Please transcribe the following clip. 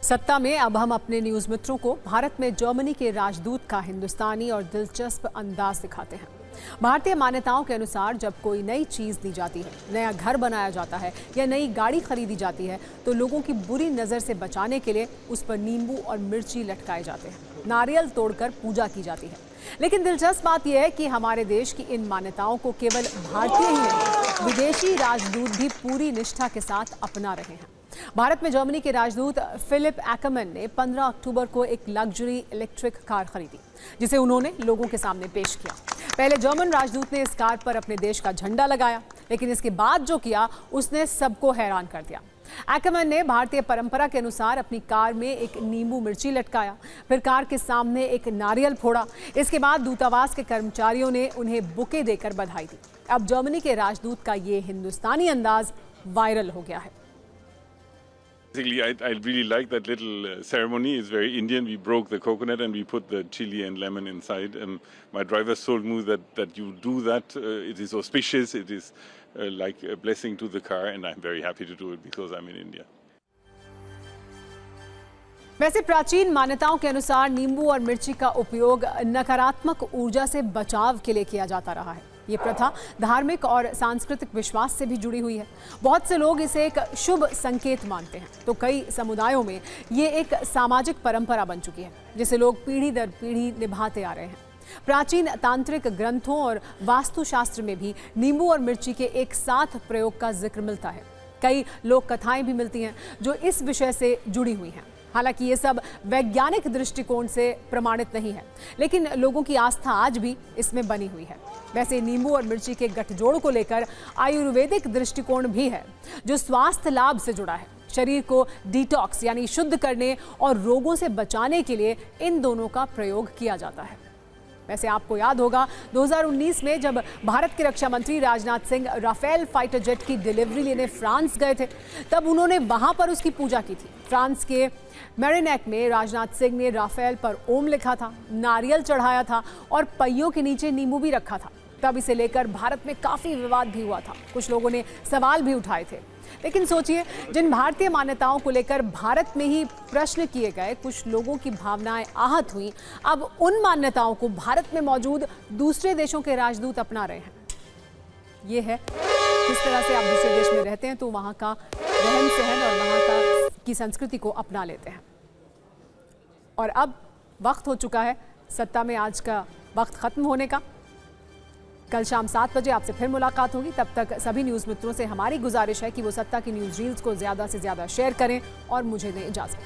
सत्ता में अब हम अपने न्यूज मित्रों को भारत में जर्मनी के राजदूत का हिंदुस्तानी और दिलचस्प अंदाज दिखाते हैं। भारतीय मान्यताओं के अनुसार जब कोई नई चीज दी जाती है, नया घर बनाया जाता है या नई गाड़ी खरीदी जाती है तो लोगों की बुरी नजर से बचाने के लिए उस पर नींबू और मिर्ची लटकाए जाते हैं, नारियल तोड़कर पूजा की जाती है। लेकिन दिलचस्प बात यह है कि हमारे देश की इन मान्यताओं को केवल भारतीय ही नहीं, विदेशी राजदूत भी पूरी निष्ठा के साथ अपना रहे हैं। भारत में जर्मनी के राजदूत फिलिप एक्करमैन ने 15 अक्टूबर को एक लग्जरी इलेक्ट्रिक कार खरीदी, जिसे उन्होंने लोगों के सामने पेश किया। पहले जर्मन राजदूत ने इस कार पर अपने देश का झंडा लगाया, लेकिन इसके बाद जो किया उसने सबको हैरान कर दिया। एक्करमैन ने भारतीय परंपरा के अनुसार अपनी कार में एक नींबू मिर्ची लटकाया, फिर कार के सामने एक नारियल फोड़ा। इसके बाद दूतावास के कर्मचारियों ने उन्हें बुके देकर बधाई दी। अब जर्मनी के राजदूत का ये हिंदुस्तानी अंदाज वायरल हो गया है। Basically, I really like that little ceremony. It's very Indian. We broke the coconut and we put the chili and lemon inside. My drivers told me that you do that. It is auspicious. It is like a blessing to the car, and I'm very happy to do it because I'm in India. वैसे प्राचीन मान्यताओं के अनुसार नींबू और मिर्ची का उपयोग नकारात्मक ऊर्जा से बचाव के लिए किया जाता रहा है। ये प्रथा धार्मिक और सांस्कृतिक विश्वास से भी जुड़ी हुई है। बहुत से लोग इसे एक शुभ संकेत मानते हैं, तो कई समुदायों में ये एक सामाजिक परंपरा बन चुकी है, जिसे लोग पीढ़ी दर पीढ़ी निभाते आ रहे हैं। प्राचीन तांत्रिक ग्रंथों और वास्तुशास्त्र में भी नींबू और मिर्ची के एक साथ प्रयोग का जिक्र मिलता है। कई लोक कथाएं भी मिलती हैं जो इस विषय से जुड़ी हुई हैं। हालांकि ये सब वैज्ञानिक दृष्टिकोण से प्रमाणित नहीं है, लेकिन लोगों की आस्था आज भी इसमें बनी हुई है। वैसे नींबू और मिर्ची के गठजोड़ को लेकर आयुर्वेदिक दृष्टिकोण भी है, जो स्वास्थ्य लाभ से जुड़ा है। शरीर को डिटॉक्स यानी शुद्ध करने और रोगों से बचाने के लिए इन दोनों का प्रयोग किया जाता है। वैसे आपको याद होगा 2019 में जब भारत के रक्षा मंत्री Rajnath Singh Rafale fighter jet की डिलीवरी लेने फ्रांस गए थे, तब उन्होंने वहां पर उसकी पूजा की थी। फ्रांस के मेरिनेक में राजनाथ सिंह ने राफेल पर ओम लिखा था, नारियल चढ़ाया था और पहियों के नीचे नींबू भी रखा था। तब इसे लेकर भारत में काफी विवाद भी हुआ था, कुछ लोगों ने सवाल भी उठाए थे। लेकिन सोचिए, जिन भारतीय मान्यताओं को लेकर भारत में ही प्रश्न किए गए, कुछ लोगों की भावनाएं आहत हुई, अब उन मान्यताओं को भारत में मौजूद दूसरे देशों के राजदूत अपना रहे हैं। ये है किस तरह से आप दूसरे देश में रहते हैं तो वहां का रहन सहन और वहां की संस्कृति को अपना लेते हैं। और अब वक्त हो चुका है सत्ता में आज का वक्त खत्म होने का। कल शाम 7 बजे आपसे फिर मुलाकात होगी। तब तक सभी न्यूज़ मित्रों से हमारी गुजारिश है कि वो सत्ता की न्यूज़ रील्स को ज़्यादा से ज़्यादा शेयर करें और मुझे दें इजाज़त।